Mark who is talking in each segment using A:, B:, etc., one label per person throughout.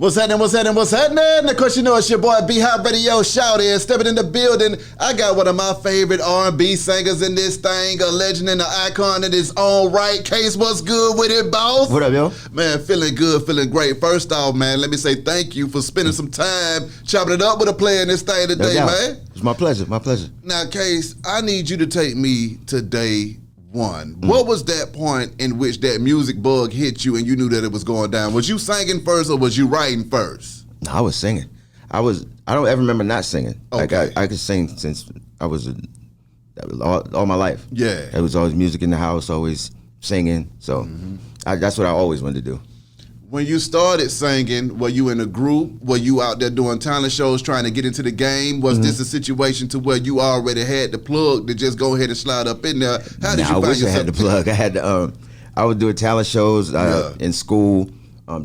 A: What's happening, what's happening, what's happening? Of course, you know it's your boy B-Hop Radio Shout in, stepping in the building. I got one of my favorite R&B singers in this thing, a legend and an icon in his own right. Case, what's good with it, boss?
B: What up, yo?
A: Man, feeling good, feeling great. First off, man, let me say thank you for spending some time chopping it up with a player in this thing today, man.
B: It's my pleasure, my pleasure.
A: Now, Case, I need you to take me to day one. What was that point in which that music bug hit you and you knew that it was going down? Was you singing first or was you writing first?
B: No, I was singing. I don't ever remember not singing.
A: Okay.
B: Like I could sing since I was all my life.
A: Yeah.
B: There was always music in the house, always singing. So that's what I always wanted to do.
A: When you started singing, were you in a group? Were you out there doing talent shows trying to get into the game? Was this a situation to where you already had the plug to just go ahead and slide up in there? How did you find yourself?
B: I had the plug. I had to, I would do talent shows in school,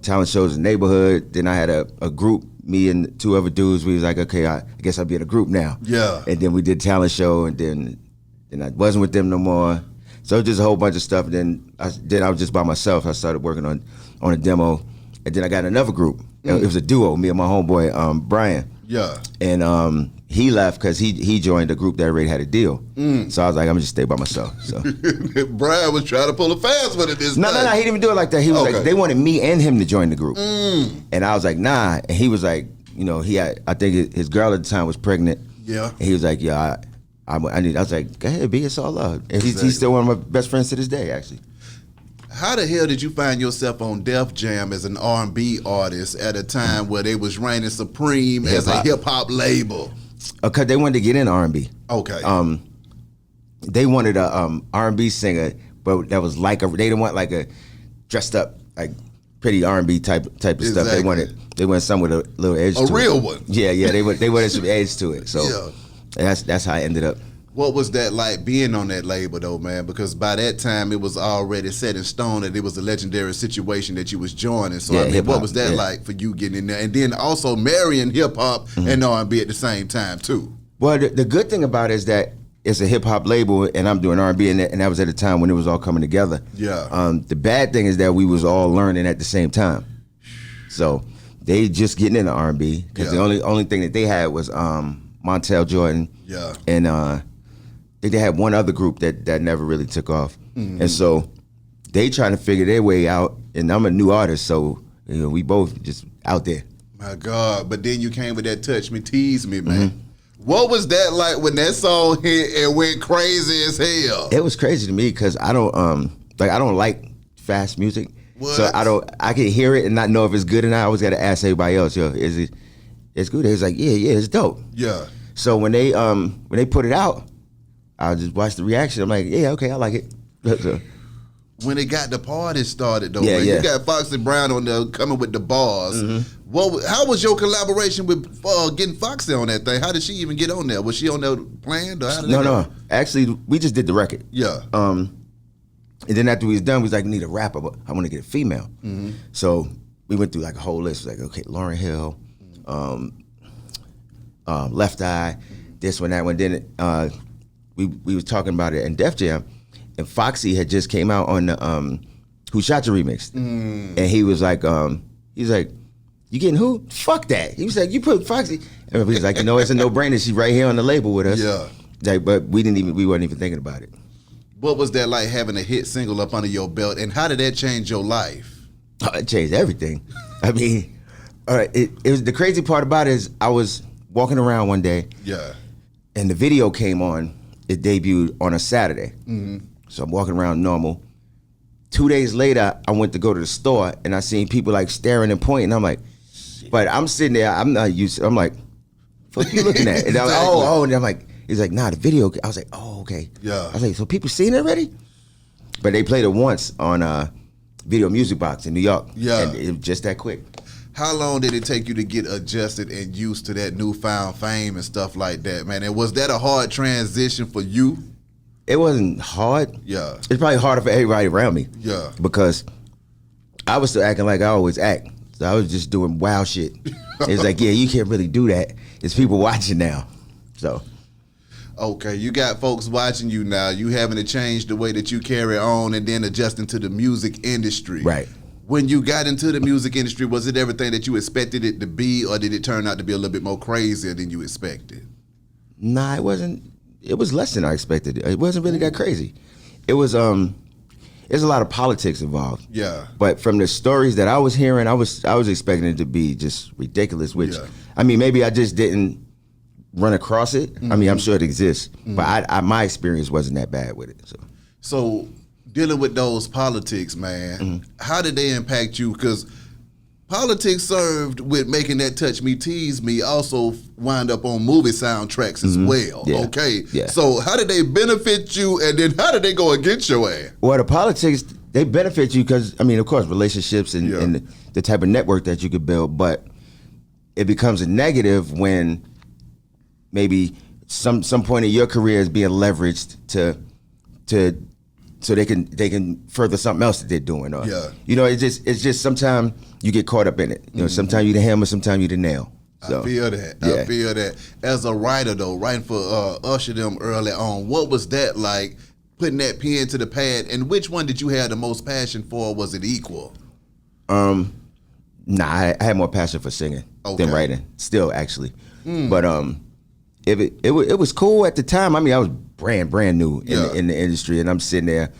B: talent shows in the neighborhood. Then I had a group, me and two other dudes. We was like, okay, I guess I'll be in a group now. Yeah. And then we did talent show, and then I wasn't with them no more. So just a whole bunch of stuff. And then I was just by myself. I started working on a demo, and then I got another group. It was a duo, me and my homeboy Brian. Yeah. And he left because he joined a group that already had a deal. So I was like, I'm gonna just stay by myself. So
A: Brian was trying to pull a fast one at this time.
B: No, he didn't even do it like that. He was like, they wanted me and him to join the group, and I was like, nah. And he was like, you know, I think his girl at the time was pregnant. Yeah. And he was like, yeah, I was like, go ahead, B, it's all love. And he's still one of my best friends to this day, actually.
A: How the hell did you find yourself on Def Jam as an R&B artist at a time where they was reigning supreme as a hip-hop label?
B: Because they wanted to get in R&B. Okay. They wanted a R&B singer, but that was like they didn't want like a dressed up like pretty R&B type of stuff. They wanted someone with a little edge to it. A real one. Yeah, they wanted some edge to it. So that's how I ended up.
A: What was that like being on that label though, man? Because by that time it was already set in stone that it was a legendary situation that you was joining. So I mean, what was that like for you getting in there? And then also marrying hip hop and R&B at the same time too.
B: Well, the good thing about it is that it's a hip hop label and I'm doing R&B and that was at a time when it was all coming together. Yeah. The bad thing is that we was all learning at the same time. So they just getting into R&B because the only thing that they had was Montel Jordan. Yeah. And they had one other group that never really took off. And so they trying to figure their way out, and I'm a new artist, so you know, we both just out there.
A: My God, but then you came with that Touch Me, Tease Me, man. What was that like when that song hit and went crazy as hell?
B: It was crazy to me because I don't like fast music. What? So I can hear it and not know if it's good or not. I always gotta ask everybody else, yo, it's good? It's like, yeah, it's dope. Yeah. So when they put it out, I just watch the reaction. I'm like, yeah, okay, I like it. So,
A: when it got the party started, though, man, you got Foxy Brown on there coming with the bars. How was your collaboration with getting Foxy on that thing? How did she even get on there? Was she on there planned? Or
B: no. Actually, we just did the record. Yeah. And then after we was done, we was like, we need a rapper, but I want to get a female. So we went through like a whole list. Like, okay, Lauryn Hill, Left Eye, this one, that one. Then we was talking about it in Def Jam, and Foxy had just came out on the Who Shot You remix, and he was like, you getting who? Fuck that. He was like, you put Foxy, and we was like, you know, it's a no-brainer. She's right here on the label with us. Yeah. Like, but we weren't even thinking about it.
A: What was that like having a hit single up under your belt, and how did that change your life?
B: Oh, it changed everything. I mean, all right, it was the crazy part about it is I was walking around one day, and the video came on. It debuted on a Saturday. So I'm walking around normal. 2 days later, I went to go to the store and I seen people like staring and pointing. I'm like, but I'm sitting there, I'm not used to, I'm like, what you looking at? And I was like, and I'm like, he's like, nah, the video. I was like, oh, okay. Yeah. I was like, so people seen it already? But they played it once on Video Music Box in New York. Yeah. And it was just that quick.
A: How long did it take you to get adjusted and used to that newfound fame and stuff like that, man? And was that a hard transition for you?
B: It wasn't hard. Yeah. It's probably harder for everybody around me. Yeah. Because I was still acting like I always act. So I was just doing wild shit. It's like, yeah, you can't really do that. It's people watching now. So.
A: Okay, you got folks watching you now. You having to change the way that you carry on and then adjusting to the music industry.
B: Right.
A: When you got into the music industry, was it everything that you expected it to be, or did it turn out to be a little bit more crazier than you expected?
B: Nah, it wasn't. It was less than I expected. It wasn't really that crazy. It was there's a lot of politics involved.
A: Yeah.
B: But from the stories that I was hearing, I was expecting it to be just ridiculous, which I mean, maybe I just didn't run across it. Mm-hmm. I mean, I'm sure it exists, but my experience wasn't that bad with it.
A: So dealing with those politics, man, how did they impact you? Because politics served with making that Touch Me, Tease Me also wind up on movie soundtracks as well, okay? Yeah. So how did they benefit you, and then how did they go against your ass?
B: Well, the politics, they benefit you because, I mean, of course, relationships and the type of network that you could build, but it becomes a negative when maybe some point in your career is being leveraged so they can further something else that they're doing. Or, you know, it's just sometimes you get caught up in it. You know, sometimes you the hammer, sometimes you the nail. So,
A: I feel that. Yeah. I feel that. As a writer, though, writing for Usher them early on, what was that like, putting that pen to the pad, and which one did you have the most passion for? Was it equal?
B: Nah, I had more passion for singing than writing, still, actually. But it was cool at the time. I mean, I was brand new in the industry, and I'm sitting there,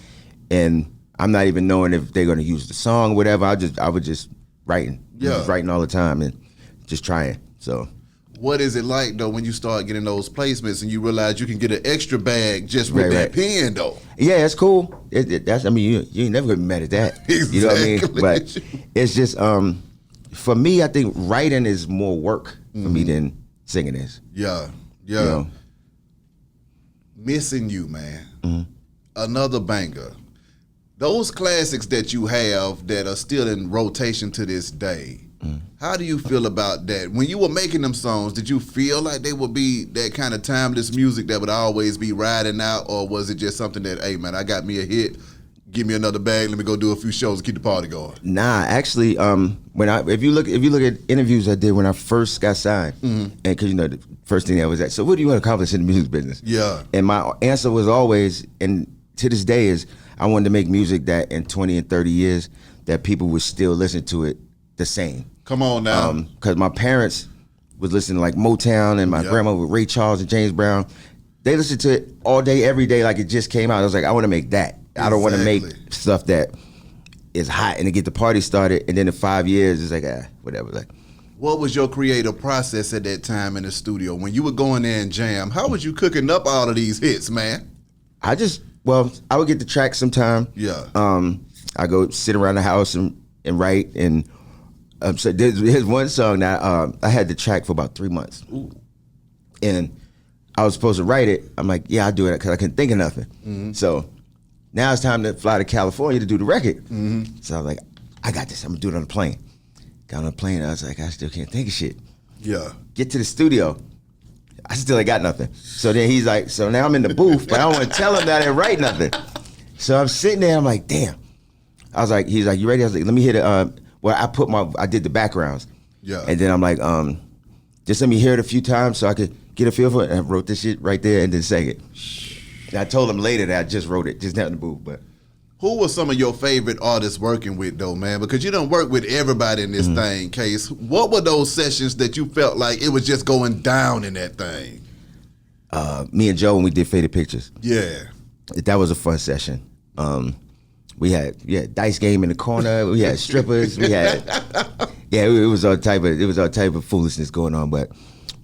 B: and I'm not even knowing if they're going to use the song or whatever. I was just writing. Just writing all the time and just trying. So,
A: what is it like though when you start getting those placements and you realize you can get an extra bag just with that pen though?
B: Yeah, it's cool. That's I mean, you ain't never gonna be mad at that.
A: Exactly.
B: You know what I mean? But it's just for me, I think writing is more work for me than singing is.
A: Yeah.
B: You know?
A: Missing You, man. Another banger. Those classics that you have that are still in rotation to this day, how do you feel about that? When you were making them songs, did you feel like they would be that kind of timeless music that would always be riding out, or was it just something that, hey man, I got me a hit, give me another bag, let me go do a few shows and keep the party going?
B: Nah, actually, if you look at interviews I did when I first got signed, and because you know the first thing that was that, so what do you want to accomplish in the music business? Yeah. And my answer was always, and to this day, is I wanted to make music that in 20 and 30 years that people would still listen to it the same.
A: Come on now.
B: Because my parents was listening to like Motown, and my grandma with Ray Charles and James Brown. They listened to it all day, every day, like it just came out. I was like, I want to make that. Exactly. I don't want to make stuff that is hot and to get the party started, and then in 5 years, it's like, whatever. Like,
A: what was your creative process at that time in the studio? When you would go in there and jam, how was you cooking up all of these hits, man?
B: I would get the track sometime. Yeah. I go sit around the house and write, and so there's one song that I had the track for about 3 months. Ooh. And I was supposed to write it. I'm like, yeah, I'll do it because I couldn't think of nothing. So now it's time to fly to California to do the record. So I was like, I got this. I'm going to do it on the plane. Got on the plane. I was like, I still can't think of shit. Yeah. Get to the studio. I still ain't got nothing. So then he's like, so now I'm in the booth, but I don't want to tell him that I didn't write nothing. So I'm sitting there. I'm like, damn. I was like, he's like, you ready? I was like, let me hit it. I did the backgrounds. Yeah. And then I'm like, just let me hear it a few times so I could get a feel for it. And I wrote this shit right there and then sang it. And I told him later that I just wrote it, just not in the booth. But
A: who were some of your favorite artists working with though, man? Because you don't work with everybody in this thing, Case. What were those sessions that you felt like it was just going down in that thing?
B: Me and Joe, when we did Faded Pictures.
A: Yeah.
B: That was a fun session. We had dice game in the corner. We had strippers. We had it was all type of foolishness going on. But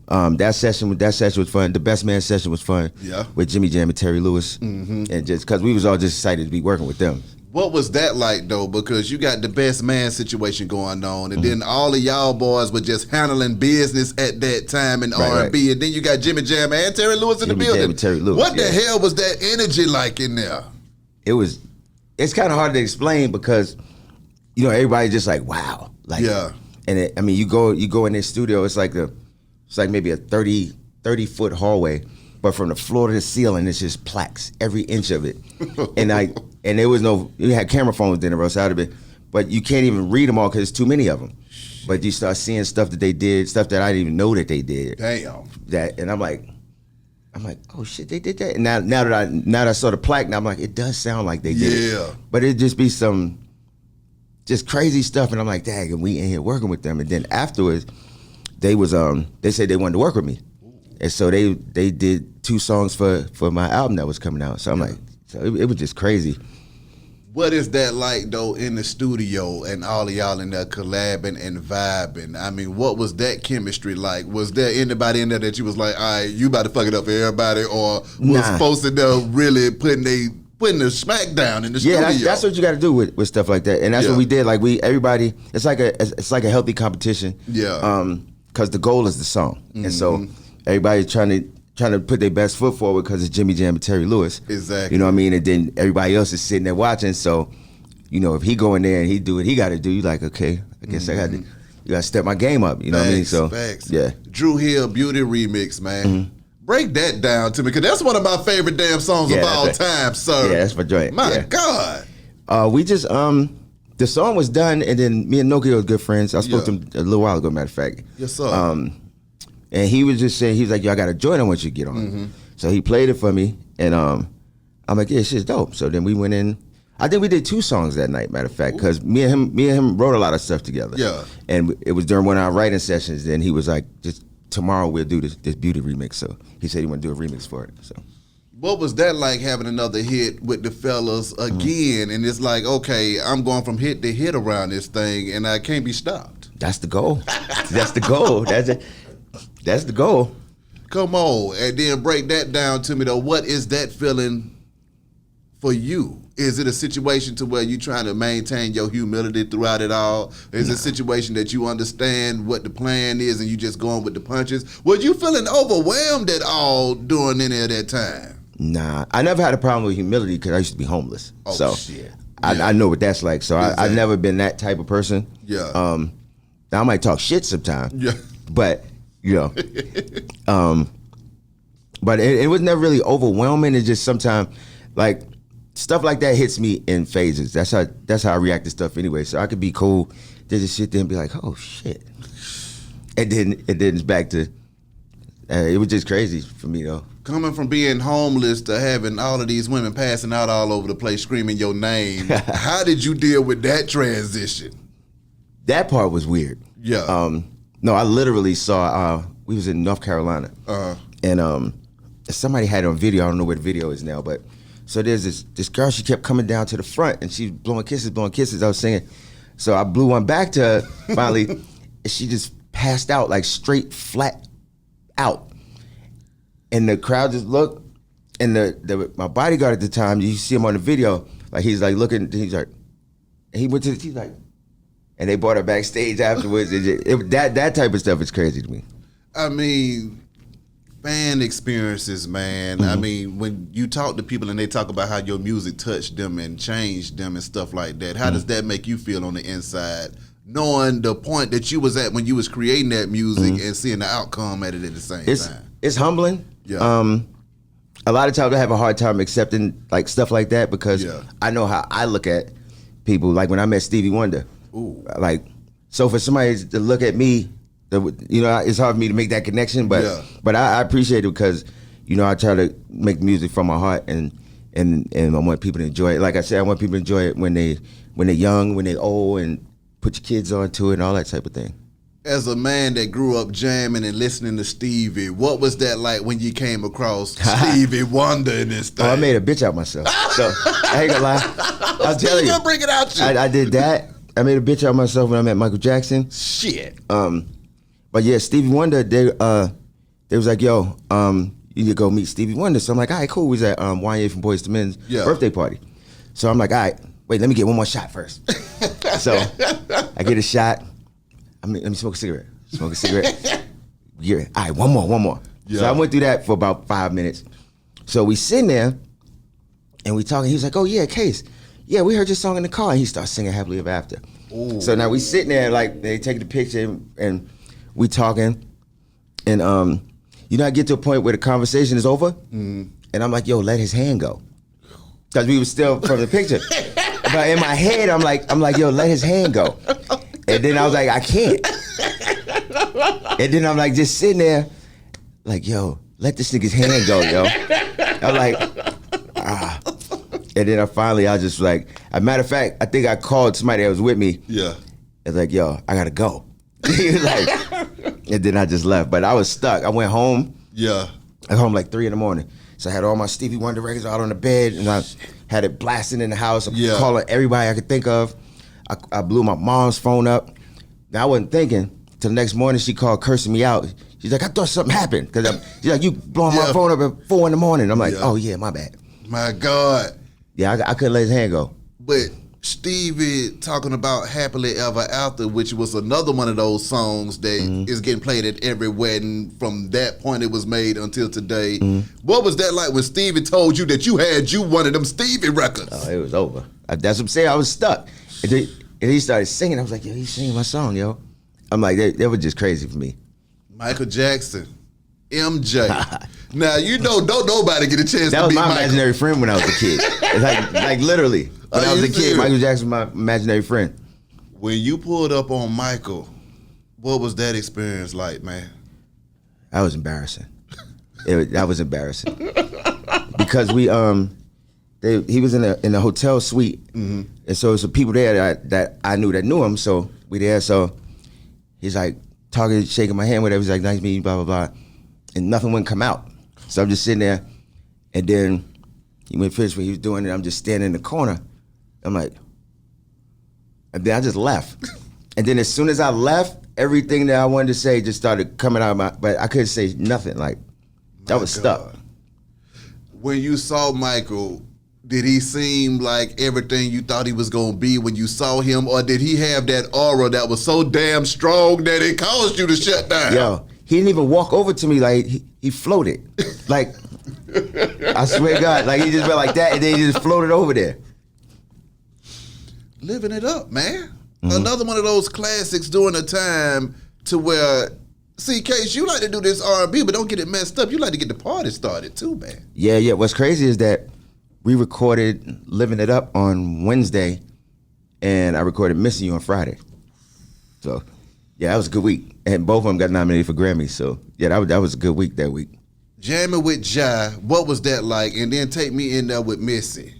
B: that session was fun. The Best Man session was fun. Yeah. With Jimmy Jam and Terry Lewis, and just because we was all just excited to be working with them.
A: What was that like though? Because you got the Best Man situation going on, and then all of y'all boys were just handling business at that time in R&B, and then you got Jimmy Jam and Terry Lewis in the building. Jam and Terry Lewis, what the hell was that energy like in there?
B: It's kind of hard to explain because, you know, everybody's just like, wow. Like, and you go in this studio, it's like maybe a 30-foot hallway, but from the floor to the ceiling, it's just plaques, every inch of it. And there was you had camera phones then or else out of it, but you can't even read them all because there's too many of them. But you start seeing stuff that they did, stuff that I didn't even know that they did.
A: Damn.
B: And I'm like, oh shit, they did that. And now that I saw the plaque, now I'm like, it does sound like they did it. But it'd just be some just crazy stuff. And I'm like, dang, and we in here working with them. And then afterwards, they said they wanted to work with me. And so they did 2 songs for my album that was coming out. So I'm like, so it was just crazy.
A: What is that like, though, in the studio and all of y'all in there collabing and vibing? I mean, what was that chemistry like? Was there anybody in there that you was like, all right, you about to fuck it up for everybody? Or was supposed to really putting the smack down in the studio?
B: Yeah, that's what you got to do with stuff like that. And that's what we did. Like, everybody, it's like a healthy competition.
A: Yeah.
B: Because the goal is the song. And so everybody's trying to put their best foot forward because it's Jimmy Jam and Terry Lewis.
A: Exactly.
B: You know what I mean? And then everybody else is sitting there watching. So, you know, if he go in there and he do what he got to do, you like, okay, I guess I got to step my game up. You know what I mean? So, yeah.
A: Drew Hill, Beauty Remix, man. Break that down to me, because that's one of my favorite damn songs of all time, sir.
B: Yeah, that's my joint.
A: My God.
B: We just, the song was done, and then me and Nokia were good friends. I spoke to him a little while ago, matter of fact.
A: Yes, sir.
B: And he was just saying, he was like, yo, I got a joint I want you to get on. So he played it for me, and I'm like, yeah, shit's dope. So then we went in. I think we did 2 songs that night, matter of fact, because me and him wrote a lot of stuff together.
A: Yeah.
B: And it was during one of our writing sessions, and he was like, just tomorrow we'll do this Beauty remix. So he said he want to do a remix for it. So
A: what was that like, having another hit with the fellas again? And it's like, okay, I'm going from hit to hit around this thing, and I can't be stopped.
B: That's the goal. That's the goal. That's the goal.
A: Come on, and then break that down to me, though. What is that feeling for you? Is it a situation to where you're trying to maintain your humility throughout it all? Is it a situation that you understand what the plan is and you just going with the punches? Were you feeling overwhelmed at all during any of that time?
B: Nah, I never had a problem with humility because I used to be homeless.
A: Oh,
B: so
A: shit.
B: I know what that's like. So exactly. I've never been that type of person.
A: Yeah.
B: Now I might talk shit sometimes.
A: Yeah.
B: But, you know. But it was never really overwhelming. It's just sometimes, like, stuff like that hits me in phases. That's how I react to stuff anyway. So I could be cool, then just sit there and be like, oh shit. And then it's back to, it was just crazy for me though.
A: Coming from being homeless to having all of these women passing out all over the place screaming your name, how did you deal with that transition?
B: That part was weird.
A: Yeah.
B: No, I literally saw, we was in North Carolina. And somebody had it on video. I don't know where the video is now, but so there's this girl, she kept coming down to the front and she was blowing kisses. I was singing. So I blew one back to her finally, and she just passed out, like straight flat out. And the crowd just looked, and my bodyguard at the time, you see him on the video, like he's like looking, he's like, and he went to he's like, and they brought her backstage afterwards. That type of stuff is crazy to me.
A: I mean, fan experiences, man. I mean, when you talk to people and they talk about how your music touched them and changed them and stuff like that, how does that make you feel on the inside, knowing the point that you was at when you was creating that music and seeing the outcome at it at the same time? It's
B: humbling.
A: Yeah.
B: A lot of times I have a hard time accepting like stuff like that because I know how I look at people. Like when I met Stevie Wonder, like, so for somebody to look at me, you know, it's hard for me to make that connection, but I appreciate it because, you know, I try to make music from my heart, and I want people to enjoy it. Like I said, I want people to enjoy it when they're young, when they're old, and put your kids onto it and all that type of thing.
A: As a man that grew up jamming and listening to Stevie, what was that like when you came across Stevie Wonder in this thing?
B: Oh, I made a bitch out myself. So I ain't gonna lie. I'll tell you.
A: Bring it out you.
B: I did that. I made a bitch out myself when I met Michael Jackson.
A: Shit.
B: But yeah, Stevie Wonder, they was like, yo, you need to go meet Stevie Wonder. So I'm like, all right, cool. We was at YA from Boys to Men's birthday party. So I'm like, all right, wait, let me get one more shot first. So I get a shot. Let me smoke a cigarette. Yeah, all right, one more. Yeah. So I went through that for about 5 minutes. So we sitting there and we talking. He was like, oh yeah, Case. Yeah, we heard your song in the car. And he starts singing Happily Ever After. Ooh. So now we sitting there like they take the picture and we talking. And you know, I get to a point where the conversation is over. And I'm like, yo, let his hand go. Because we was still from the picture. But in my head, I'm like, yo, let his hand go. And then I was like, I can't. And then I'm like just sitting there, like, yo, let this nigga's hand go, yo. I'm like, And then I was just like, As a matter of fact, I think I called somebody that was with me.
A: Yeah.
B: It's like, yo, I gotta go. He was like, and then I just left. But I was stuck. I went home.
A: Yeah.
B: I got home like 3 a.m. So I had all my Stevie Wonder records out on the bed, and I had it blasting in the house. I'm calling everybody I could think of. I blew my mom's phone up. Now I wasn't thinking. Till the next morning, she called cursing me out. She's like, I thought something happened. She's like, you blowing my phone up at 4 a.m. I'm like, oh yeah, my bad.
A: My God.
B: Yeah, I couldn't let his hand go.
A: But Stevie talking about Happily Ever After, which was another one of those songs that is getting played at every wedding. From that point it was made until today. What was that like when Stevie told you that you had one of them Stevie records?
B: Oh, it was over. That's what I'm saying. I was stuck. And he started singing. I was like, yo, he's singing my song, yo. I'm like, that was just crazy for me.
A: Michael Jackson, MJ. Now, don't nobody get a chance to meet Michael.
B: That was my imaginary friend when I was a kid. It's like literally. When I was a kid, Michael Jackson was my imaginary friend.
A: When you pulled up on Michael, what was that experience like, man?
B: That was embarrassing. That was embarrassing. Because he was in a hotel suite, and so there's some people there that I knew that knew him, so we there, so he's like talking, shaking my hand, whatever, he's like, nice meeting you, blah, blah, blah, and nothing wouldn't come out. So I'm just sitting there, and then he went finished what he was doing, and I'm just standing in the corner. I'm like, and then I just left. And then as soon as I left, everything that I wanted to say just started coming out of but I couldn't say nothing. Like, I was stuck.
A: When you saw Michael, did he seem like everything you thought he was going to be when you saw him, or did he have that aura that was so damn strong that it caused you to shut down?
B: Yo, he didn't even walk over to me. Like, he floated. Like, I swear to God, like, he just went like that, and then he just floated over there.
A: Living it up, man. Another one of those classics during a time to where, see, Case, you like to do this R&B, but don't get it messed up. You like to get the party started too, man.
B: Yeah. What's crazy is that we recorded Living It Up on Wednesday, and I recorded Missing You on Friday. So, yeah, that was a good week. And both of them got nominated for Grammys. So, yeah, that was a good week that week.
A: Jamming with Jai, what was that like? And then take me in there with Missy.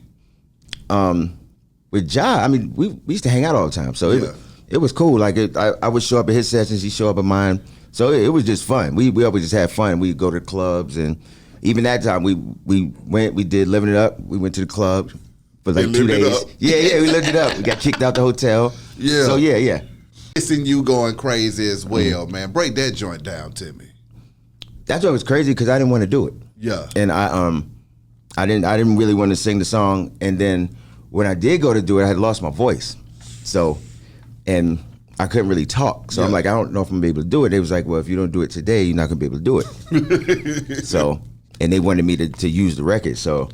B: With Jai, I mean, we used to hang out all the time. So it was cool. Like, I would show up at his sessions, he'd show up at mine. So it was just fun. We always just had fun. We'd go to the clubs, and even that time we did Living It Up. We went to the club for like 2 days. Yeah, we lived it up. We got kicked out the hotel.
A: Yeah.
B: So yeah.
A: Missing You going crazy as well, man. Break that joint down to me.
B: That joint was crazy because I didn't want to do it.
A: Yeah.
B: And I didn't really want to sing the song. And then when I did go to do it, I had lost my voice. So, and I couldn't really talk. So I'm like, I don't know if I'm gonna be able to do it. They was like, well, if you don't do it today, you're not gonna be able to do it. So, and they wanted me to use the record. So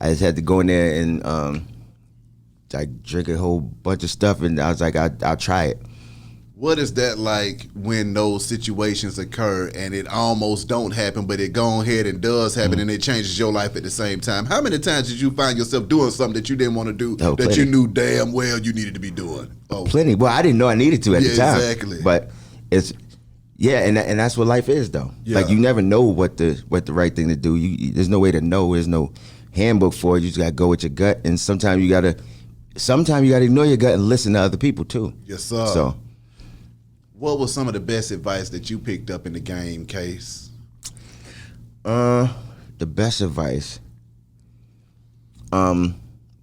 B: I just had to go in there and like drink a whole bunch of stuff, and I was like, I'll try it.
A: What is that like when those situations occur and it almost don't happen, but it go ahead and does happen, and it changes your life at the same time? How many times did you find yourself doing something that you didn't want to do that
B: plenty.
A: you knew damn well you needed to be doing?
B: Plenty. Well, I didn't know I needed to at the time.
A: Exactly.
B: But it's and that's what life is, though.
A: Yeah.
B: Like, you never know what the right thing to do. There's no way to know. There's no handbook for it. You just gotta go with your gut, and sometimes you gotta ignore your gut and listen to other people too.
A: Yes, sir.
B: So,
A: what was some of the best advice that you picked up in the game, Case?
B: The best advice. Well,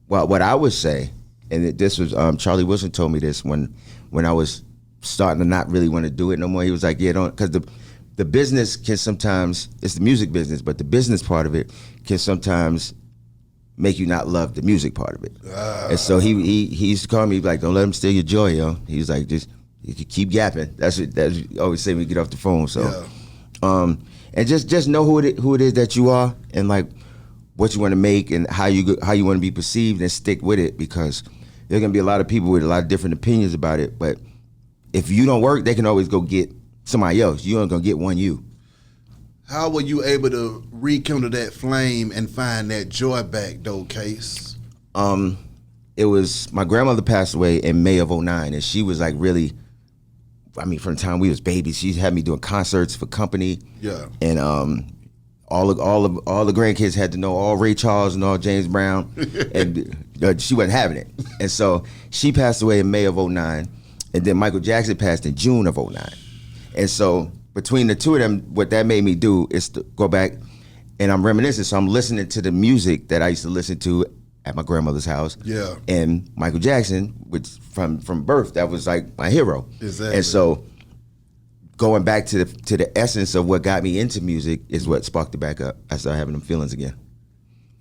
B: what I would say, and this was Charlie Wilson told me this when I was starting to not really want to do it no more. He was like, yeah, don't, because the business can sometimes, it's the music business, but the business part of it can sometimes make you not love the music part of it. And so he used to call me like, don't let him steal your joy, yo. He was like, just you can keep yapping. That's what you always say when we get off the phone. So, and just know who it is that you are, and like what you want to make, and how you want to be perceived, and stick with it, because there's gonna be a lot of people with a lot of different opinions about it. But if you don't work, they can always go get somebody else. You ain't gonna get one you.
A: How were you able to rekindle that flame and find that joy back, though, Case?
B: It was, my grandmother passed away in May of '09, and she was like really, I mean, from the time we was babies, she had me doing concerts for company.
A: Yeah.
B: And all the grandkids had to know all Ray Charles and all James Brown. And She wasn't having it. And so she passed away in May of 2009, and then Michael Jackson passed in June of 2009. And so between the two of them, what that made me do is to go back and I'm reminiscing. So I'm listening to the music that I used to listen to at my grandmother's house.
A: Yeah.
B: And Michael Jackson, which from birth, that was like my hero.
A: Exactly.
B: And so going back to the essence of what got me into music is what sparked it back up. I started having them feelings again.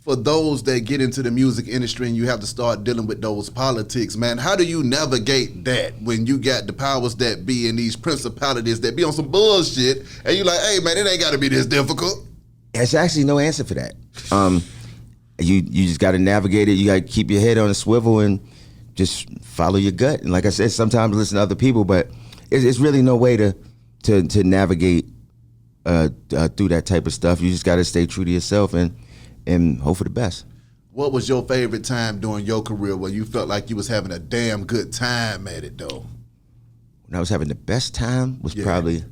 A: For those that get into the music industry and you have to start dealing with those politics, man, how do you navigate that when you got the powers that be and these principalities that be on some bullshit and you like, hey, man, it ain't got to be this difficult?
B: There's actually no answer for that. You just got to navigate it. You got to keep your head on a swivel and just follow your gut. And like I said, sometimes listen to other people, but it's really no way to navigate through that type of stuff. You just got to stay true to yourself and hope for the best.
A: What was your favorite time during your career where you felt like you was having a damn good time at it, though?
B: When I was having the best time was probably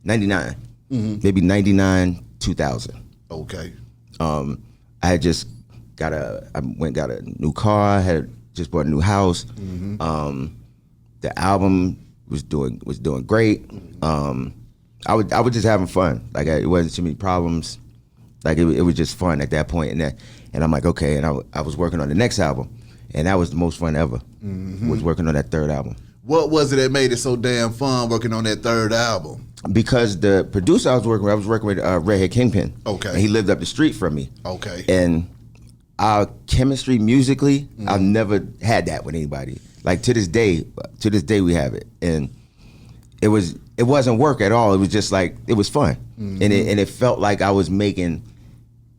B: 99. Maybe 99, 2000.
A: Okay.
B: I had just got a new car, had just bought a new house. The album was doing great. I was just having fun. Like it wasn't too many problems. Like it was just fun at that point, and I'm like, okay. And I was working on the next album, and that was the most fun ever. Was working on that third album.
A: What was it that made it so damn fun working on that third album?
B: Because the producer I was working with Redhead Kingpin.
A: Okay.
B: And he lived up the street from me.
A: Okay.
B: And our chemistry musically, I've never had that with anybody. Like to this day we have it, and it wasn't work at all. It was just like it was fun, and it felt like I was making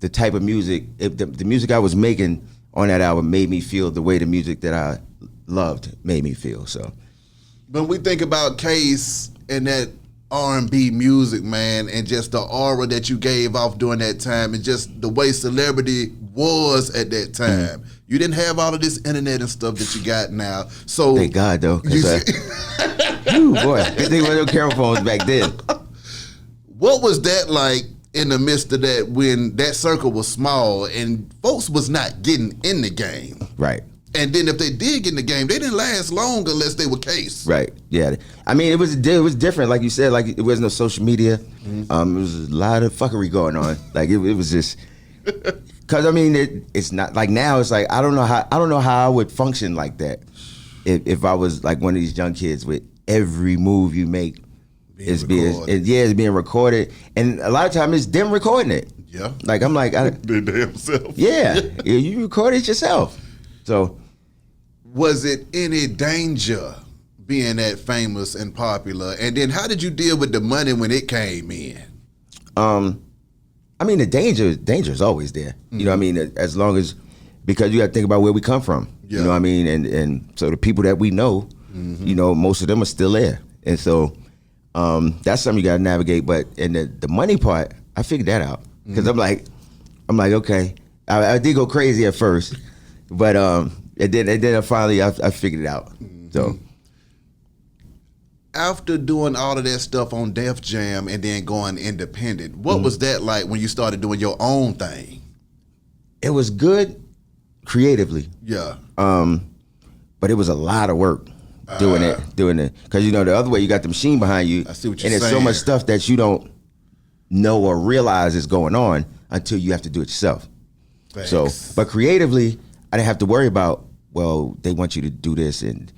B: the type of music. The music I was making on that album made me feel the way the music that I loved made me feel. So
A: when we think about Case and that R&B music, man, and just the aura that you gave off during that time, and just the way celebrity was at that time. You didn't have all of this internet and stuff that you got now. So
B: thank God, though. Boy, good thing we had no camera phones back then.
A: What was that like in the midst of that when that circle was small and folks was not getting in the game?
B: Right.
A: And then if they did get in the game, they didn't last long unless they were Case.
B: Right. Yeah. I mean, it was different, like you said. Like it wasn't no social media. It was a lot of fuckery going on. Like it was just. Cause I mean, it's not like now. It's like I don't know how I would function like that if I was like one of these young kids with every move you make is being recorded, and a lot of times it's them recording it.
A: Yeah.
B: Like I'm like
A: their damn self.
B: Yeah, you record it yourself. So,
A: was it any danger being that famous and popular? And then how did you deal with the money when it came in?
B: I mean, the danger is always there. You know what I mean? As long as, because you got to think about where we come from. Yeah. You know what I mean? And so the people that we know, you know, most of them are still there. And so that's something you got to navigate. But in the money part, I figured that out. Because I'm like, okay. I did go crazy at first. But and then finally I figured it out. So.
A: After doing all of that stuff on Def Jam and then going independent, what was that like when you started doing your own thing?
B: It was good creatively.
A: Yeah.
B: But it was a lot of work doing it. Because, you know, the other way, you got the machine behind you.
A: I see what you're
B: saying. And there's so much stuff that you don't know or realize is going on until you have to do it yourself.
A: Thanks.
B: So, but creatively, I didn't have to worry about, well, they want you to do this and,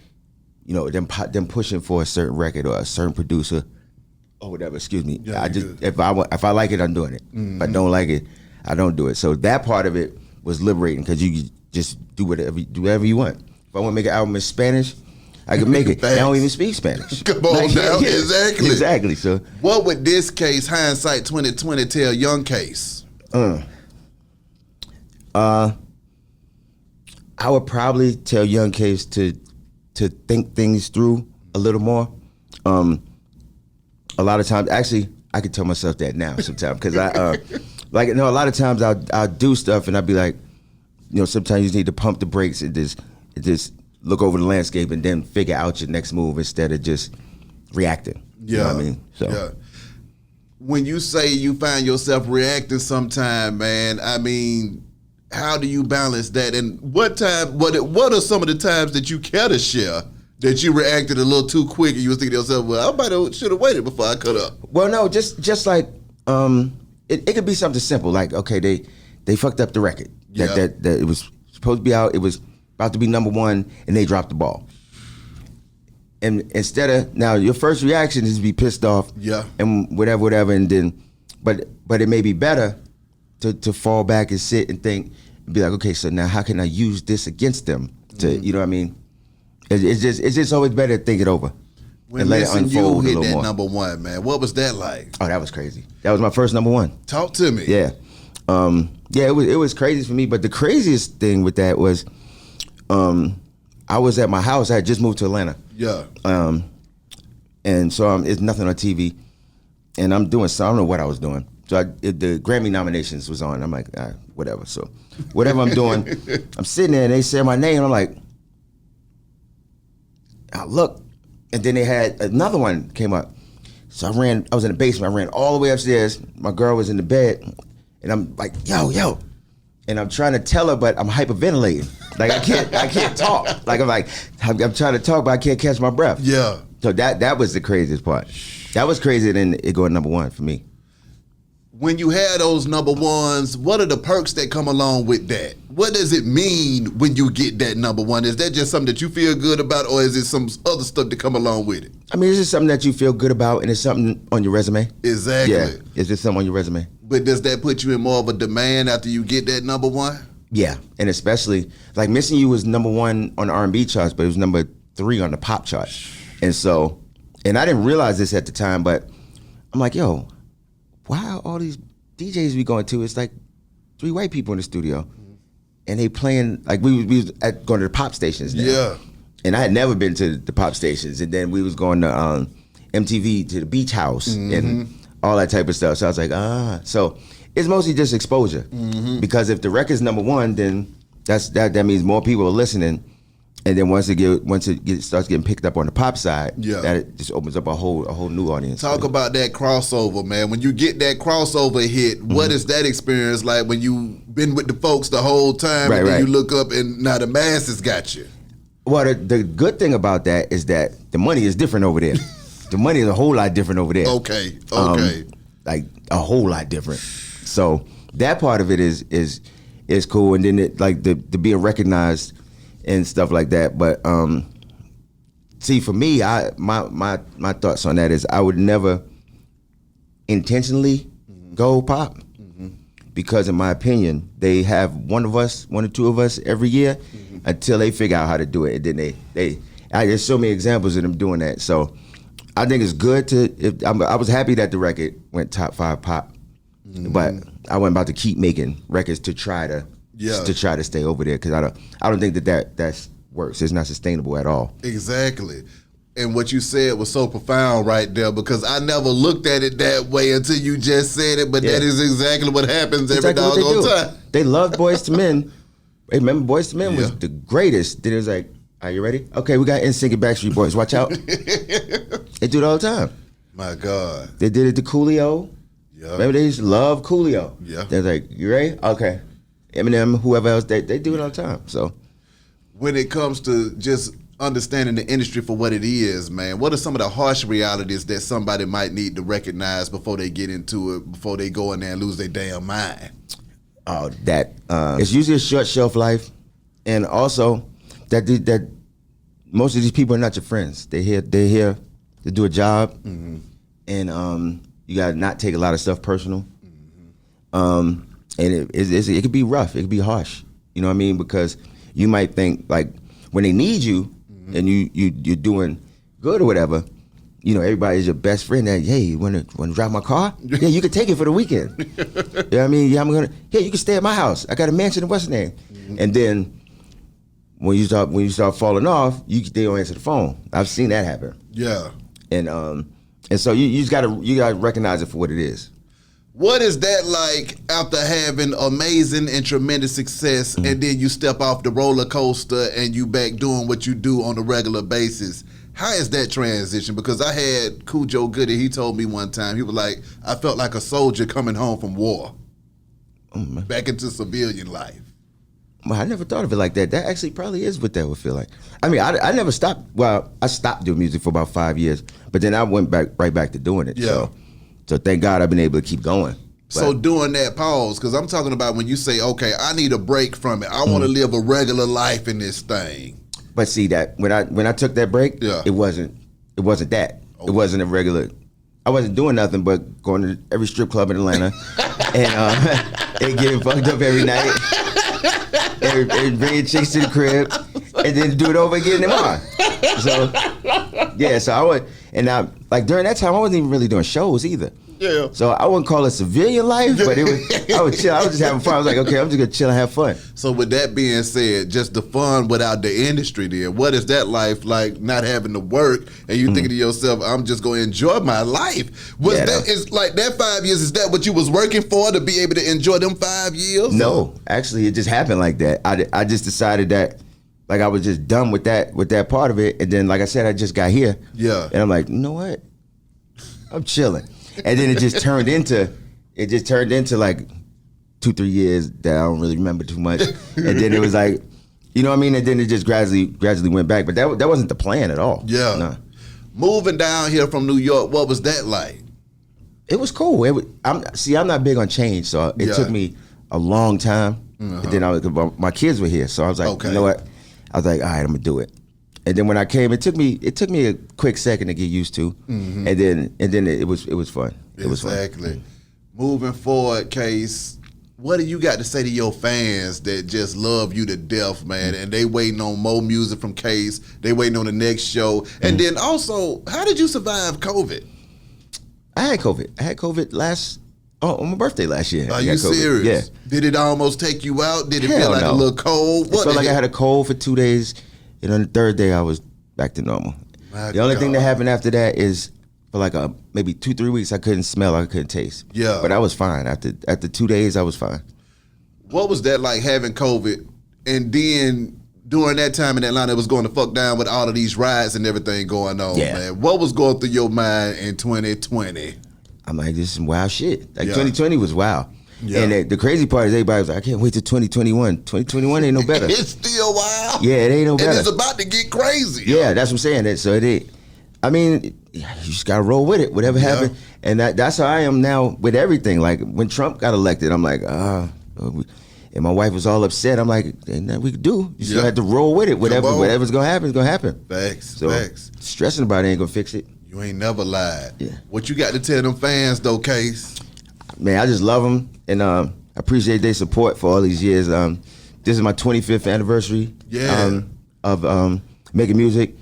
B: you know, them pushing for a certain record or a certain producer or whatever. Excuse me.
A: Yeah,
B: I just if I like it, I'm doing it. If I don't like it, I don't do it. So that part of it was liberating because you just do whatever you want. If I want to make an album in Spanish, I can make it. I don't even speak Spanish.
A: Come on now,
B: exactly. So
A: what would this Case, hindsight 2020, tell young Case?
B: I would probably tell young Case to think things through a little more. A lot of times, actually, I can tell myself that now sometimes because a lot of times I'll do stuff and I'll be like, you know, sometimes you need to pump the brakes and just look over the landscape and then figure out your next move instead of just reacting.
A: Yeah.
B: You know what I mean? So.
A: Yeah. When you say you find yourself reacting sometime, man, I mean, how do you balance that? And what are some of the times that you care to share that you reacted a little too quick and you was thinking to yourself, well, I might should have waited before I cut up?
B: Well, no, just like it could be something simple, like, okay, they fucked up the record. That it was supposed to be out, it was about to be number one, and they dropped the ball. And instead of, now your first reaction is to be pissed off, and whatever, and then, but it may be better to fall back and sit and think and be like, okay, so now how can I use this against them? You know what I mean? It's just always better to think it over.
A: When Missing You hit that number one, man, what was that like?
B: Oh, that was crazy. That was my first number one.
A: Talk to me.
B: Yeah. It was crazy for me, but the craziest thing with that was I was at my house. I had just moved to Atlanta.
A: Yeah.
B: And so it's nothing on TV, and I'm doing something. I don't know what I was doing. So the Grammy nominations was on. I'm like, all right, whatever. So whatever I'm doing, I'm sitting there and they say my name. I'm like, I look, and then they had another one came up. So I was in the basement. I ran all the way upstairs. My girl was in the bed, and I'm like, yo. And I'm trying to tell her, but I'm hyperventilating. Like I can't talk. Like I'm trying to talk, but I can't catch my breath.
A: Yeah.
B: So that was the craziest part. That was crazier than it going number one for me.
A: When you had those number ones, what are the perks that come along with that? What does it mean when you get that number one? Is that just something that you feel good about, or is it some other stuff that come along with it?
B: I mean, it's just something that you feel good about, and it's something on your resume.
A: Exactly.
B: Yeah, it's just something on your resume.
A: But does that put you in more of a demand after you get that number one?
B: Yeah, and especially, like, Missing You was number one on the R&B charts, but it was number 3 on the pop chart. And so, and I didn't realize this at the time, but I'm like, yo, why all these DJs we going to? It's like 3 white people in the studio, and they playing, like, we was going to the pop stations now.
A: Yeah.
B: And I had never been to the pop stations, and then we was going to MTV, to the Beach House, and all that type of stuff. So I was like, so it's mostly just exposure, because if the record's number one, then that means more people are listening. And then once it starts getting picked up on the pop side, that it just opens up a whole new audience.
A: Talk about that crossover, man. When you get that crossover hit, what is that experience like when you been with the folks the whole time, and then you look up and now the masses got you?
B: Well, the good thing about that is that the money is different over there. The money is a whole lot different over there.
A: Okay.
B: Like a whole lot different. So that part of it is cool, and then it, like the being recognized and stuff like that. But see, for me, my thoughts on that is I would never intentionally go pop, because in my opinion, they have one or two of us every year until they figure out how to do it, and then there's so many examples of them doing that. So I think it's good I was happy that the record went top 5 pop, but I wasn't about to keep making records to try to stay over there, because I don't think that works. It's not sustainable at all.
A: Exactly. And what you said was so profound right there, because I never looked at it that way until you just said it, but that is exactly what happens every doggone time.
B: They loved Boyz II Men. Hey, remember Boyz II Men was the greatest. Then it was like, are you ready? Okay, we got NSYNC and Backstreet Boys. Watch out. They do it all the time.
A: My God.
B: They did it to Coolio. Yeah. Remember, they used to love Coolio. Yeah. They're like, you ready? Okay. Eminem, whoever else, they do it all the time. So,
A: when it comes to just understanding the industry for what it is, man, what are some of the harsh realities that somebody might need to recognize before they get into it, before they go in there and lose their damn mind?
B: Oh, that it's usually a short shelf life, and also that most of these people are not your friends. They're here to do a job, and you gotta not take a lot of stuff personal. And it could be rough. It could be harsh. You know what I mean? Because you might think, like, when they need you and you're doing good or whatever, you know, everybody's your best friend. That, hey, you wanna drive my car? Yeah, you can take it for the weekend. You know what I mean? Yeah, you can stay at my house. I got a mansion in West Name. And then when you start falling off, they don't answer the phone. I've seen that happen.
A: Yeah.
B: And so you just gotta recognize it for what it is.
A: What is that like after having amazing and tremendous success, and then you step off the roller coaster and you back doing what you do on a regular basis? How is that transition? Because I had Cujo Goody, he told me one time, he was like, I felt like a soldier coming home from war, back into civilian life.
B: Well, I never thought of it like that. That actually probably is what that would feel like. I mean, I never stopped. Well, I stopped doing music for about 5 years, but then I went right back to doing it.
A: Yeah.
B: So thank God I've been able to keep going.
A: So during that pause, because I'm talking about when you say, okay, I need a break from it. I want to live a regular life in this thing.
B: But see that when I took that break, it wasn't that. Okay. It wasn't a regular. I wasn't doing nothing but going to every strip club in Atlanta and getting fucked up every night. And bringing chicks to the crib, and then do it over again tomorrow. So I would, and I, like during that time, I wasn't even really doing shows either. Yeah. So I wouldn't call it civilian life, but it was. I would chill. I was just having fun. I was like, okay, I'm just gonna chill and have fun.
A: So with that being said, just the fun without the industry, then what is that life like? Not having to work, and you thinking to yourself, I'm just gonna enjoy my life. Is like that 5 years? Is that what you was working for to be able to enjoy them 5 years?
B: No, actually, it just happened like that. I just decided that. Like I was just done with that part of it, and then like I said, I just got here. Yeah. And I'm like, you know what? I'm chilling. And then it just turned into like 2-3 years that I don't really remember too much. And then it was like, you know what I mean? And then it just gradually went back. But that wasn't the plan at all. Yeah. No.
A: Moving down here from New York, what was that like?
B: It was cool. I'm not big on change, so it took me a long time. And then my kids were here, so I was like, okay. You know what? I was like, all right, I'm gonna do it. And then when I came, it took me a quick second to get used to, and then it was fun. It was fun.
A: Exactly. Moving forward, Case, what do you got to say to your fans that just love you to death, man, and they waiting on more music from Case, they waiting on the next show, and then also, how did you survive COVID?
B: I had COVID on my birthday last year.
A: Are you serious? Yeah. Did it almost take you out? Did it feel like a little cold?
B: It felt like I had a cold for 2 days, and on the third day I was back to normal. The only thing that happened after that is for like maybe 2-3 weeks I couldn't smell, I couldn't taste. Yeah. But I was fine. After 2 days I was fine.
A: What was that like having COVID, and then during that time in Atlanta it was going to fuck down with all of these riots and everything going on, man? What was going through your mind in 2020?
B: I'm like, this is some wild shit. Like 2020 was wild. Yeah. And the crazy part is everybody was like, I can't wait till 2021. 2021 ain't no better.
A: It's still wild.
B: Yeah, it ain't no better.
A: And it's about to get crazy.
B: Yeah, that's what I'm saying. So it ain't. I mean, you just gotta roll with it, whatever happened. And that's how I am now with everything. Like when Trump got elected, I'm like, and my wife was all upset. I'm like, ain't nothing we could do. You still have to roll with it. Whatever's gonna happen is gonna happen.
A: Facts.
B: Stressing about it ain't gonna fix it.
A: You ain't never lied. Yeah. What you got to tell them fans though, Case?
B: Man, I just love them, and I appreciate their support for all these years. This is my 25th anniversary of making music,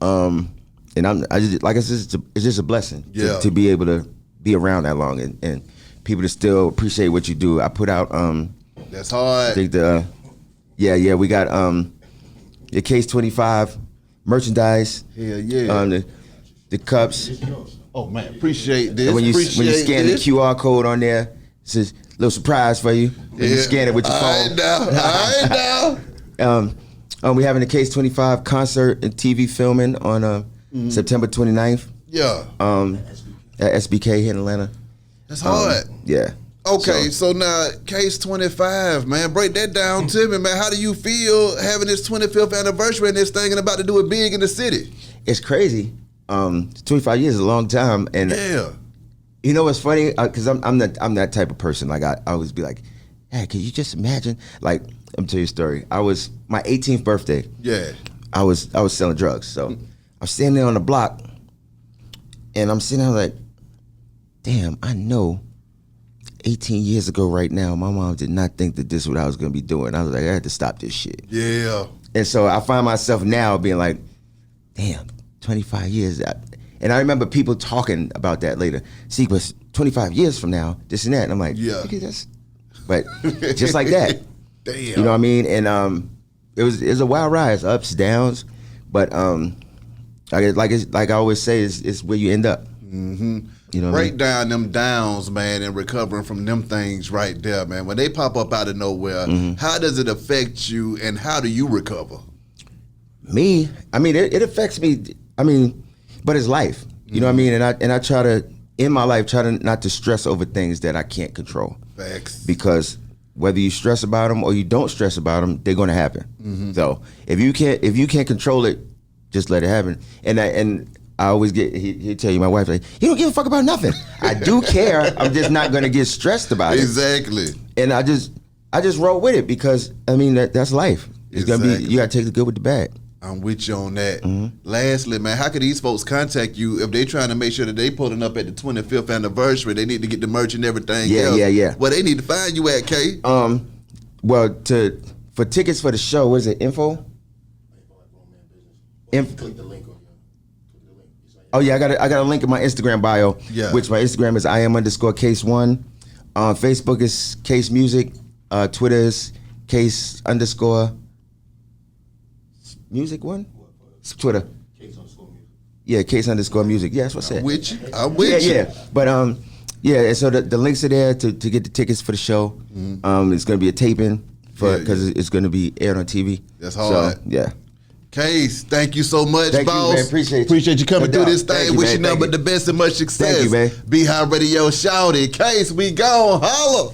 B: and I just like I said, it's just a blessing to be able to be around that long and people to still appreciate what you do. I put out
A: that's hard.
B: I think we got the Case 25 merchandise.
A: Hell yeah.
B: The cups.
A: Oh man, appreciate this.
B: And when you scan the QR code on there, it's a little surprise for you when you scan it with your phone.
A: I know.
B: We're having the Case 25 concert and TV filming on September 29th.
A: Yeah.
B: At SBK here in Atlanta.
A: That's hard.
B: Yeah.
A: Okay, so now Case 25, man, break that down to me, man. How do you feel having this 25th anniversary and this thing and about to do it big in the city?
B: It's crazy. 25 years is a long time, and you know what's funny? Because I'm that type of person. Like I always be like, hey, can you just imagine? Like, I'm tell you a story. I was my 18th birthday.
A: Yeah,
B: I was selling drugs. So I'm standing there on the block, and I'm sitting there like, damn, I know. 18 years ago right now, my mom did not think that this is what I was going to be doing. I was like, I had to stop this shit.
A: Yeah.
B: And so I find myself now being like, damn, 25 years. And I remember people talking about that later. See, but 25 years from now, this and that. And I'm like, okay, but just like that.
A: Damn.
B: You know what I mean? And it was a wild ride. It's ups, downs. But like I always say, it's where you end up.
A: Mm-hmm. You know, break down them downs, man, and recovering from them things right there, man. When they pop up out of nowhere, how does it affect you, and how do you recover?
B: Me, I mean, it affects me. I mean, but it's life. You know what I mean? And I try to in my life try to not to stress over things that I can't control.
A: Facts.
B: Because whether you stress about them or you don't stress about them, they're going to happen. Mm-hmm. So if you can't control it, just let it happen. And I always get, he'll tell you, my wife, like, you don't give a fuck about nothing. I do care. I'm just not going to get stressed about it.
A: Exactly.
B: And I just roll with it because, I mean, that's life. It's going to be, you got to take the good with the bad.
A: I'm with you on that. Mm-hmm. Lastly, man, how can these folks contact you if they trying to make sure that they pulling up at the 25th anniversary? They need to get the merch and everything else.
B: Yeah.
A: Well, they need to find you at, K.
B: Well, for tickets for the show, what is it, info?
C: Click the link on
B: Oh yeah, I got a link in my Instagram bio, which my Instagram is IM_Case1. Facebook is Case Music. Twitter is Case_Music1. Twitter.
C: Case_music.
B: Yeah, Case_music. Yeah, that's what I said.
A: I'm with you.
B: Yeah. But so the links are there to get the tickets for the show. Mm-hmm. It's gonna be a taping because it's gonna be aired on TV.
A: That's hard.
B: So, yeah.
A: Case, thank you so much,
B: thank
A: boss.
B: You, man. Appreciate
A: you coming through this thing. Wish you nothing but the best and much success.
B: Thank you, man.
A: Be High Radio, shouty. Case, we gone. Holla.